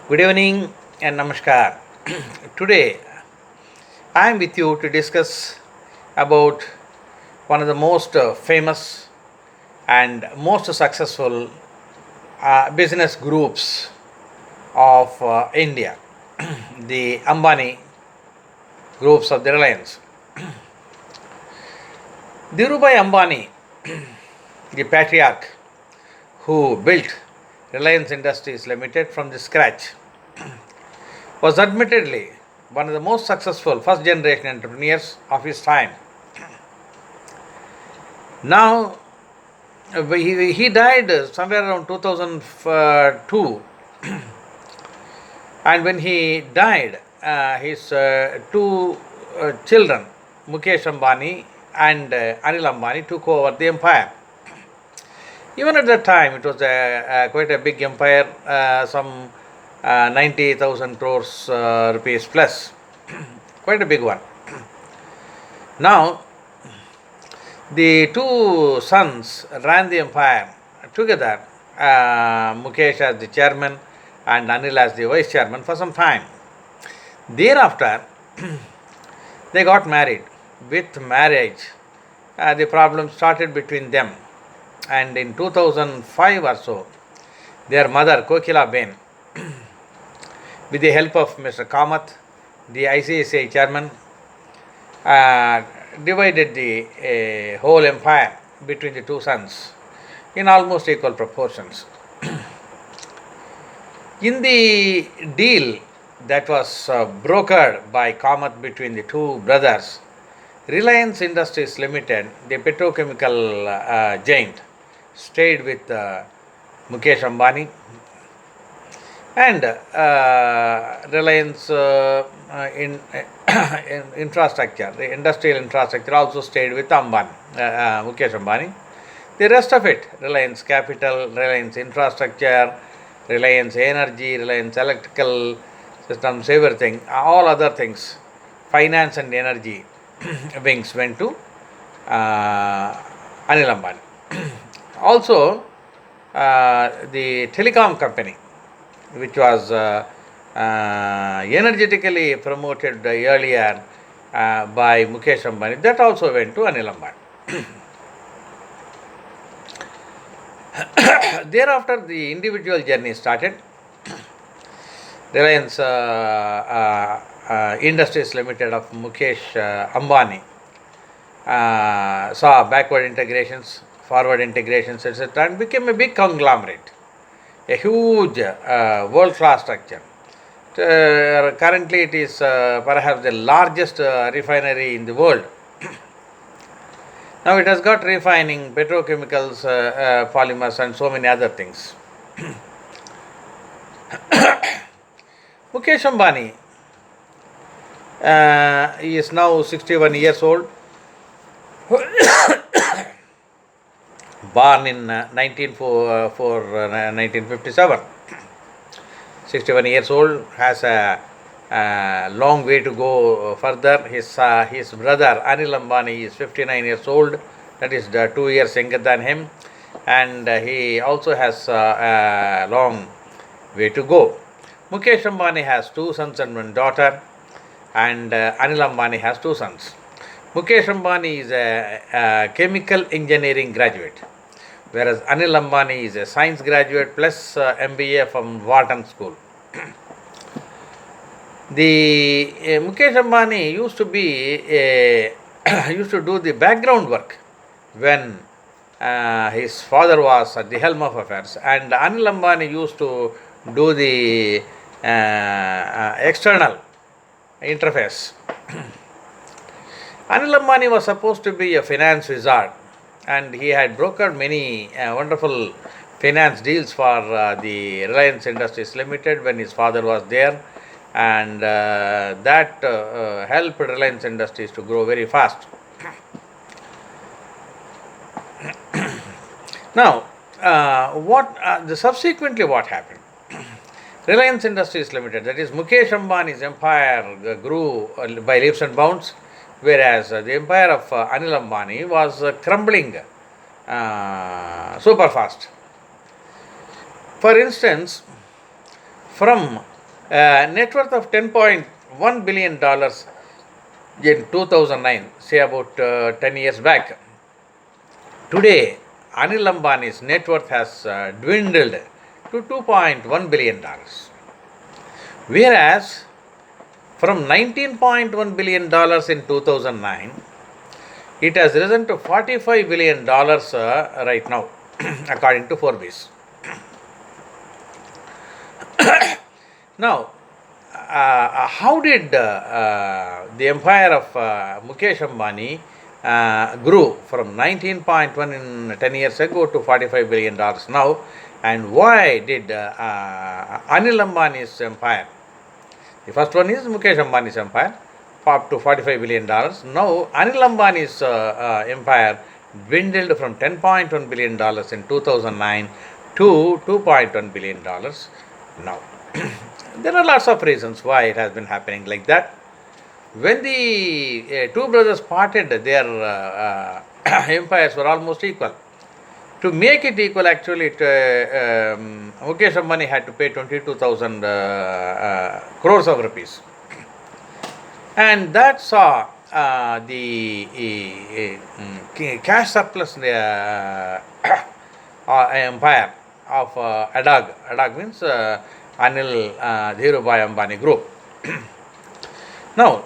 Good evening and namaskar. Today I am with you to discuss about one of the most famous and most successful business groups of India, the Ambani groups of the Reliance. Dhirubhai Ambani, the patriarch who built Reliance Industries Limited from the scratch, was admittedly one of the most successful first generation entrepreneurs of his time. Now, he died somewhere around 2002, and when he died, his two children, Mukesh Ambani and Anil Ambani, took over the empire. Even at that time, it was quite a big empire, some 90,000 crores rupees plus, quite a big one. Now, the two sons ran the empire together, Mukesh as the chairman and Anil as the vice chairman for some time. Thereafter, they got married. With marriage, the problem started between them. And in 2005 or so, their mother, Kokilaben, with the help of Mr. Kamath, the ICICI chairman, divided the whole empire between the two sons in almost equal proportions. In the deal that was brokered by Kamath between the two brothers, Reliance Industries Limited, the petrochemical giant, stayed with Mukesh Ambani, and Reliance in infrastructure, the industrial infrastructure also stayed with Ambani, Mukesh Ambani. The rest of it, Reliance Capital, Reliance Infrastructure, Reliance Energy, Reliance Electrical Systems, everything, all other things, finance and energy wings went to Anil Ambani. Also, the telecom company, which was energetically promoted earlier by Mukesh Ambani, that also went to Anil Ambani. Thereafter, the individual journey started. Reliance Industries Limited of Mukesh Ambani saw backward integrations, forward integrations, etc., and became a big conglomerate, a huge world-class structure. Currently, it is perhaps the largest refinery in the world. Now it has got refining, petrochemicals, polymers, and so many other things. Mukesh Ambani is now 61 years old, born in 1957. 61 years old, has a long way to go further. His brother Anil Ambani is 59 years old, that is 2 years younger than him, and he also has a long way to go. Mukesh Ambani has two sons and one daughter, and Anil Ambani has two sons. Mukesh Ambani is a chemical engineering graduate, whereas Anil Ambani is a science graduate plus MBA from Wharton School. The Mukesh Ambani used to do the background work when his father was at the helm of affairs, and Anil Ambani used to do the external interface. Anil Ambani was supposed to be a finance wizard, and he had brokered many wonderful finance deals for the Reliance Industries Limited when his father was there, and that helped Reliance Industries to grow very fast. Now, subsequently what happened? Reliance Industries Limited, that is Mukesh Ambani's empire, grew by leaps and bounds, whereas the empire of Anil Ambani was crumbling super fast. For instance, from Net worth of $10.1 billion in 2009, say about 10 years back. Today, Anil Ambani's net worth has dwindled to $2.1 billion. Whereas, from $19.1 billion in 2009, it has risen to $45 billion right now, according to Forbes. Now, how did the empire of Mukesh Ambani grew from 19.1 in 10 years ago to $45 billion now, and why did Anil Ambani's empire, the first one is Mukesh Ambani's empire, up to $45 billion. Now, Anil Ambani's empire dwindled from $10.1 billion in 2009 to $2.1 billion now. There are lots of reasons why it has been happening like that. When the two brothers parted, their empires were almost equal. To make it equal, actually, Mukesh Ambani had to pay 22,000 crores of rupees. And that saw the cash surplus in the empire of Adag. Adag means Anil Dhirubhai Ambani group. Now,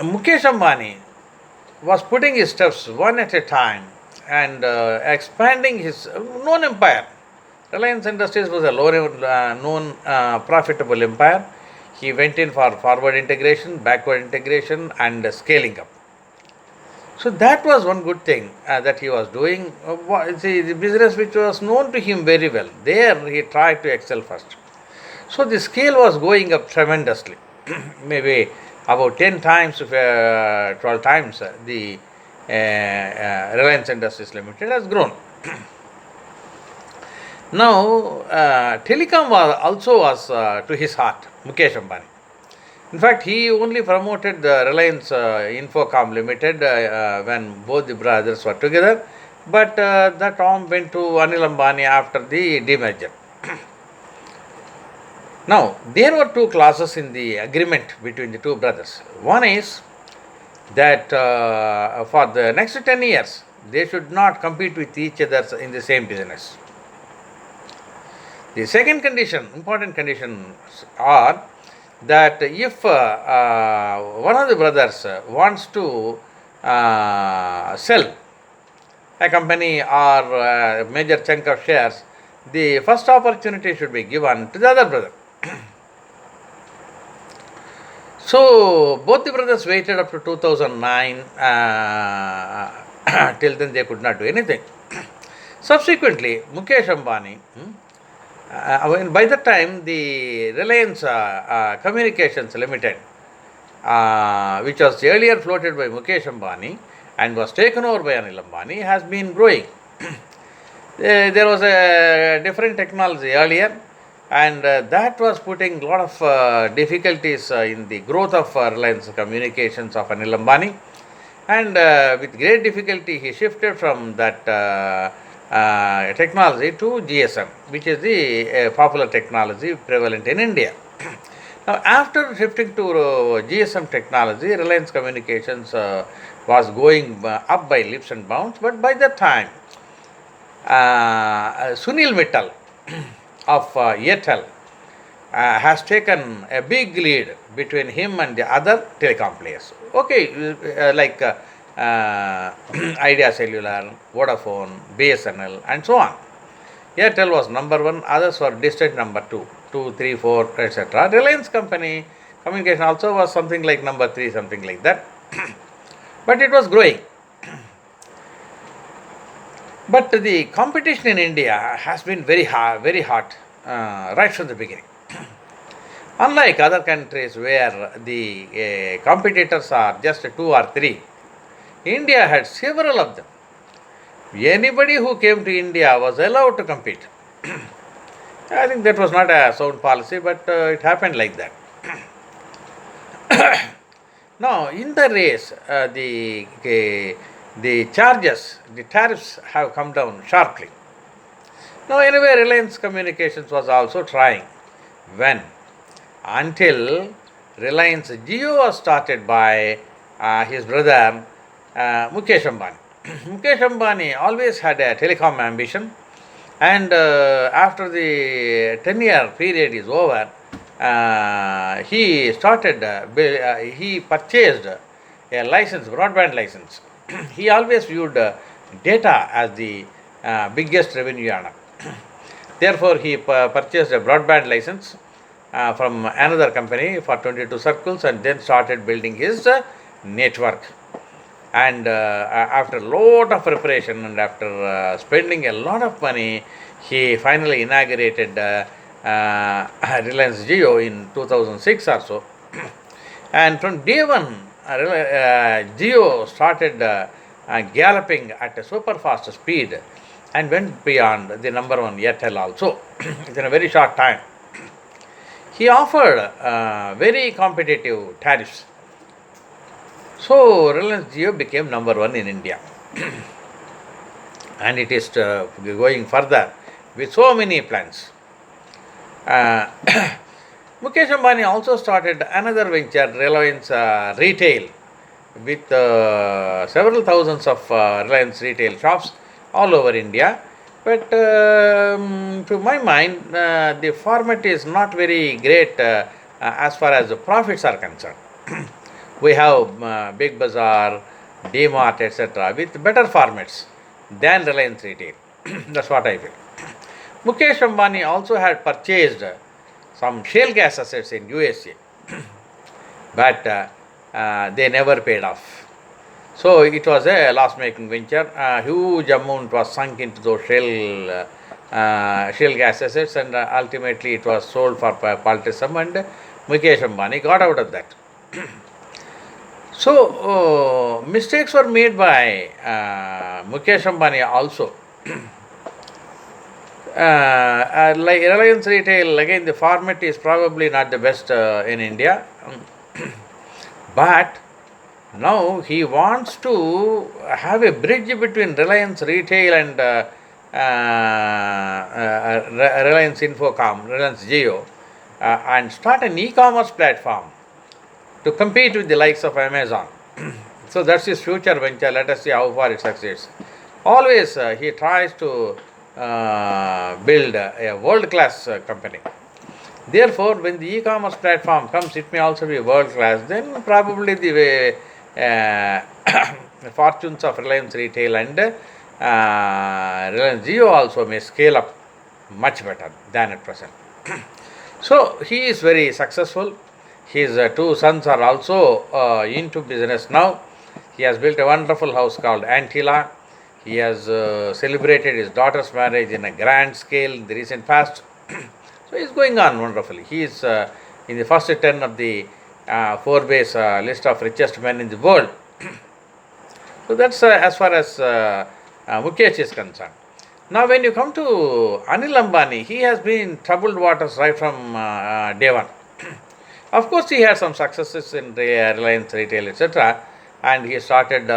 Mukesh Ambani was putting his steps one at a time and expanding his known empire. Reliance Industries was a known profitable empire. He went in for forward integration, backward integration, and scaling up. So that was one good thing that he was doing. The business which was known to him very well. There he tried to excel first. So the scale was going up tremendously. Maybe about 10 times, 12 times the Reliance Industries Limited has grown. Now, telecom was to his heart, Mukesh Ambani. In fact, he only promoted the Reliance Infocom Limited when both the brothers were together, but that arm went to Anil Ambani after the demerger. Now, there were two clauses in the agreement between the two brothers. One is that for the next 10 years, they should not compete with each other in the same business. The second condition, important conditions are that if one of the brothers wants to sell a company or a major chunk of shares, the first opportunity should be given to the other brother. So, both the brothers waited up to 2009, till then they could not do anything. Subsequently, Mukesh Ambani, by that time, the Reliance Communications Limited, which was earlier floated by Mukesh Ambani and was taken over by Anil Ambani, has been growing. There was a different technology earlier, and that was putting a lot of difficulties in the growth of Reliance Communications of Anil Ambani. And with great difficulty, he shifted from that technology to GSM, which is the popular technology prevalent in India. Now, after shifting to GSM technology, Reliance Communications was going up by leaps and bounds, but by that time, Sunil Mittal of Airtel has taken a big lead between him and the other telecom players. Okay, like Idea Cellular, Vodafone, BSNL, and so on. Airtel was number one, others were distant number 2, 3, 4, etc. Reliance Company Communication also was something like number 3, something like that. But it was growing. But the competition in India has been very hot right from the beginning. Unlike other countries where the competitors are just 2 or 3, India had several of them. Anybody who came to India was allowed to compete. I think that was not a sound policy, but it happened like that. Now, in the race, the charges, the tariffs have come down sharply. Now, anyway, Reliance Communications was also trying. When? Until Reliance Jio was started by his brother Mukesh Ambani. Mukesh Ambani always had a telecom ambition, and after the 10-year period is over, he purchased a license, broadband license. He always viewed data as the biggest revenue earner. Therefore, he purchased a broadband license from another company for 22 circles and then started building his network. And after a lot of preparation and after spending a lot of money, he finally inaugurated Reliance Jio in 2006 or so. And from day one, Jio started galloping at a super fast speed and went beyond the number one Airtel also within a very short time. He offered very competitive tariffs. So Reliance Jio became number one in India. And it is going further with so many plans. Mukesh Ambani also started another venture, Reliance Retail, with several thousands of Reliance retail shops all over India. But to my mind, the format is not very great as far as the profits are concerned. We have Big Bazaar, D-Mart, etc. with better formats than Reliance Retail. That's what I feel. Mukesh Ambani also had purchased some shale gas assets in USA, but they never paid off. So it was a loss-making venture. A huge amount was sunk into those shale gas assets, and ultimately it was sold for paltry sum, and Mukesh Ambani got out of that. So mistakes were made by Mukesh Ambani also. Like Reliance Retail, again the format is probably not the best in India, but now he wants to have a bridge between Reliance Retail and Reliance Infocom, Reliance Jio, and start an e-commerce platform to compete with the likes of Amazon. So that's his future venture. Let us see how far it succeeds. Always he tries to build a world-class company. Therefore, when the e-commerce platform comes, it may also be world-class. Then probably the fortunes of Reliance Retail and Reliance Jio also may scale up much better than at present. So he is very successful. His two sons are also into business now. He has built a wonderful house called Antilla. He has celebrated his daughter's marriage in a grand scale in the recent past. So he is going on wonderfully. He is in the first 10 of the Forbes list of richest men in the world. So that's as far as Mukesh is concerned. Now when you come to Anil Ambani, he has been in troubled waters right from day one. Of course, he had some successes in Reliance Retail, etc. And he started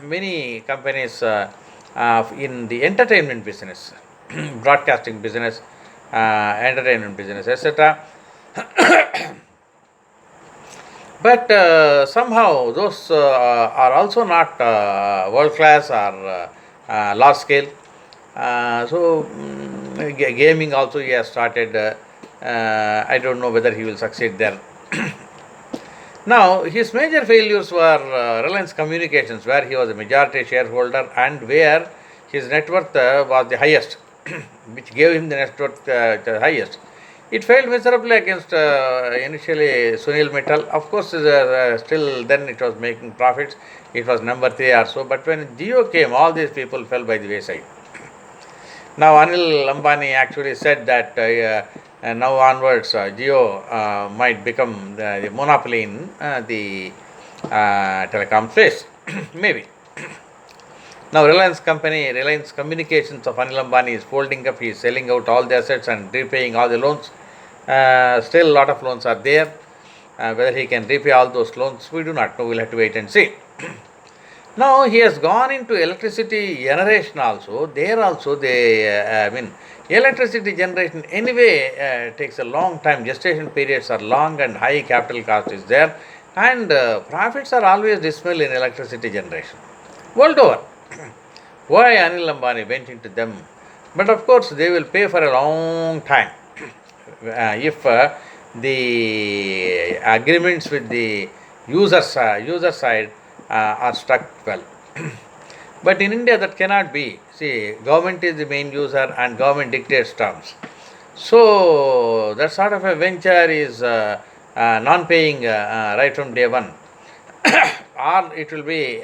many companies in the entertainment business, broadcasting business, entertainment business, etc. But somehow those are also not world class or large scale. Gaming also he has started. I don't know whether he will succeed there. Now, his major failures were Reliance Communications, where he was a majority shareholder and where his net worth was the highest, which gave him the net worth the highest. It failed miserably against initially Sunil Mittal. Of course, still then it was making profits. It was number 3 or so. But when Jio came, all these people fell by the wayside. Now, Anil Ambani actually said that and now onwards, Jio might become the monopoly in the telecom space. Maybe. Now, Reliance Communications of Anil Ambani is folding up. He is selling out all the assets and repaying all the loans. Still, a lot of loans are there. Whether he can repay all those loans, we do not know. We'll have to wait and see. Now he has gone into electricity generation also. There also electricity generation anyway takes a long time. Gestation periods are long and high capital cost is there, and profits are always dismal in electricity generation world over. Why Anil Ambani went into them? But of course, they will pay for a long time if the agreements with the user side are struck well. But in India, that cannot be. See, government is the main user and government dictates terms. So, that sort of a venture is non-paying right from day one, or it will be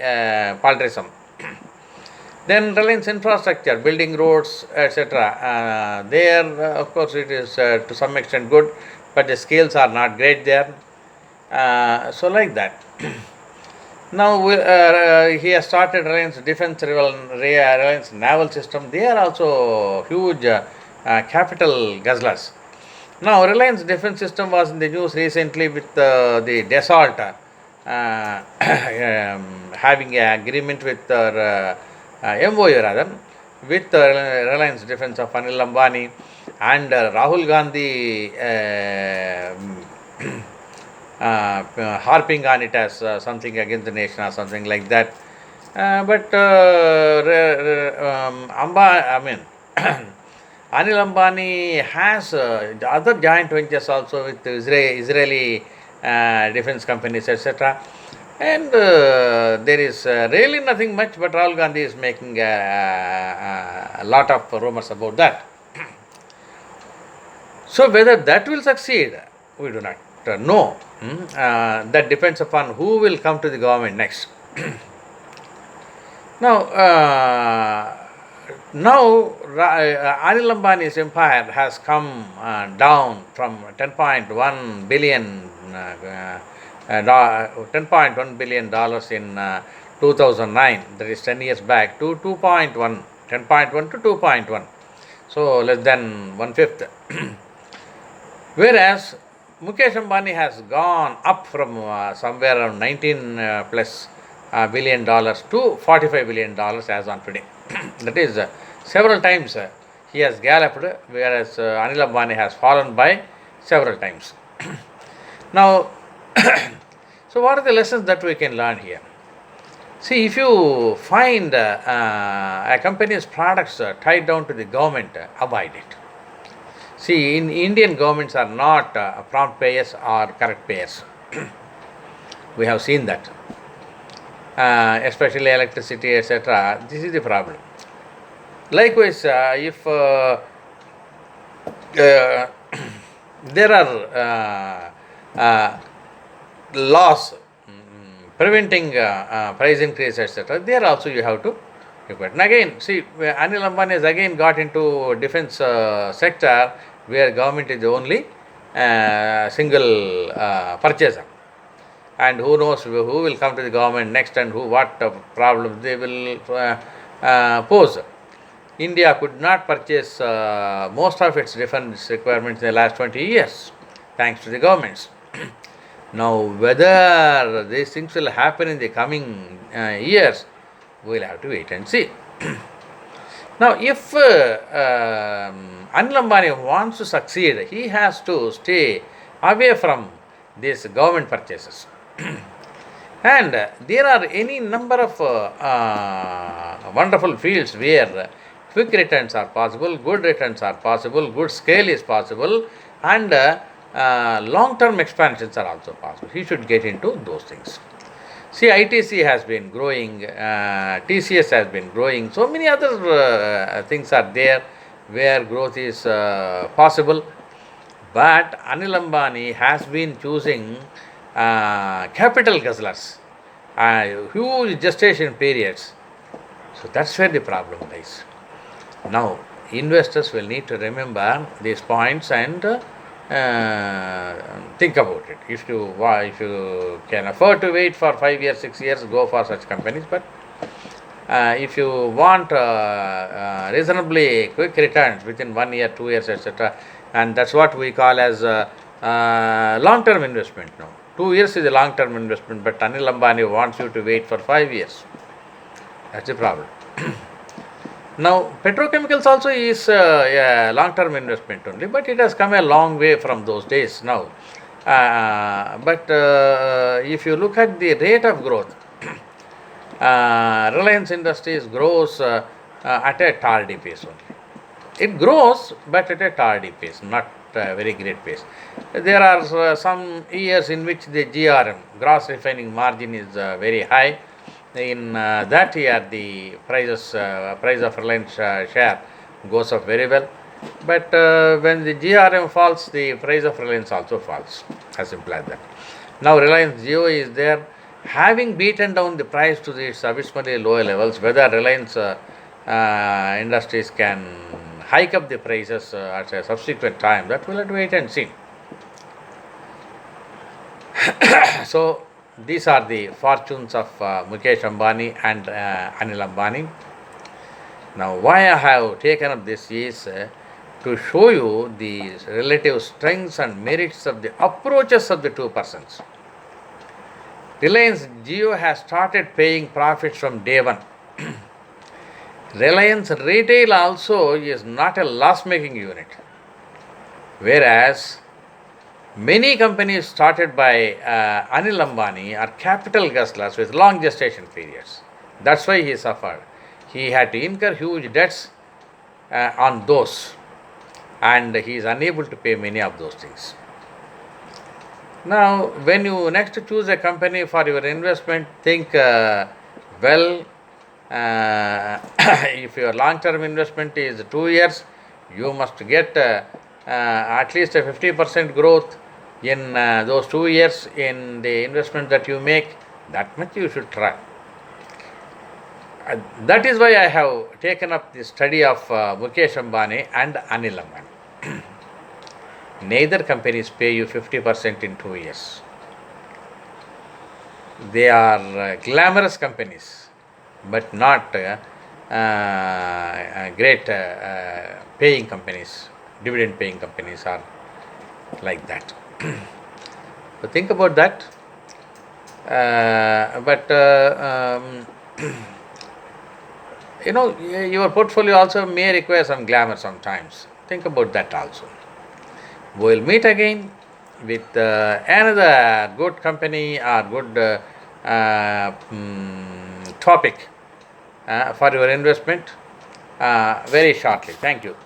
paltrism. Then Reliance Infrastructure, building roads, etc. There, of course, it is to some extent good, but the scales are not great there. So, like that. Now, he has started Reliance Defense, Reliance Naval System. They are also huge capital guzzlers. Now, Reliance Defense System was in the news recently with the Dassault having an agreement with MOU rather with Reliance Defense of Anil Ambani, and Rahul Gandhi harping on it as something against the nation or something like that. But Anil Ambani has other joint ventures also with Israeli defense companies, etc. And there is really nothing much, but Rahul Gandhi is making a lot of rumors about that. So, whether that will succeed, we do not know. That depends upon who will come to the government next. Now, Anil Ambani's empire has come down from $10.1 billion $10.1 billion in 2009, that is 10 years back, to 2.1, 10.1 to 2.1, so less than one-fifth. Whereas Mukesh Ambani has gone up from somewhere around 19 plus billion dollars to $45 billion as on today. That is several times he has galloped, whereas Anil Ambani has fallen by several times. Now, so what are the lessons that we can learn here? See, if you find a company's products tied down to the government, avoid it. See, in Indian governments are not prompt payers or correct payers. We have seen that, especially electricity, etc. This is the problem. Likewise, if there are laws preventing price increase, etc., there also you have to require. And again, see, Anil Ambani has again got into defense sector, where government is the only single purchaser, and who knows who will come to the government next and what problems they will pose. India could not purchase most of its defense requirements in the last 20 years, thanks to the governments. Now, whether these things will happen in the coming years, we will have to wait and see. Now, if Anil Ambani wants to succeed, he has to stay away from these government purchases. And there are any number of wonderful fields where quick returns are possible, good returns are possible, good scale is possible, and long-term expansions are also possible. He should get into those things. See, ITC has been growing, TCS has been growing, so many other things are there where growth is possible. But Anil Ambani has been choosing capital guzzlers, huge gestation periods. So that's where the problem lies. Now, investors will need to remember these points and think about it. If you can afford to wait for 5 years, 6 years, go for such companies. But if you want reasonably quick returns within 1 year, 2 years, etc., and that's what we call as long-term investment now. 2 years is a long-term investment, but Anil Ambani wants you to wait for 5 years. That's the problem. Now, petrochemicals also is a long-term investment only, but it has come a long way from those days now. But if you look at the rate of growth, Reliance Industries grows at a tardy pace only. It grows, but at a tardy pace, not a very great pace. There are some years in which the GRM, gross refining margin, is very high. In that year, the price of Reliance share goes up very well. But when the GRM falls, the price of Reliance also falls. As simple as that. Now Reliance Jio is there, having beaten down the price to its abysmally lower levels. Whether Reliance Industries can hike up the prices at a subsequent time, that we'll have to wait and see. So these are the fortunes of Mukesh Ambani and Anil Ambani. Now, why I have taken up this is to show you the relative strengths and merits of the approaches of the two persons. Reliance Jio has started paying profits from day one. Reliance Retail also is not a loss-making unit, whereas many companies started by Anil Ambani are capital guzzlers with long gestation periods. That's why he suffered. He had to incur huge debts on those, and he is unable to pay many of those things. Now, when you next choose a company for your investment, think well. If your long-term investment is 2 years, you must get at least a 50% growth in those 2 years in the investment that you make. That much you should try. That is why I have taken up the study of Mukesh Ambani and Anil Ambani. Neither companies pay you 50% in 2 years. They are glamorous companies, but not great paying companies. Dividend paying companies are like that. So think about that. Your portfolio also may require some glamour sometimes. Think about that also. We will meet again with another good company or good topic for your investment very shortly. Thank you.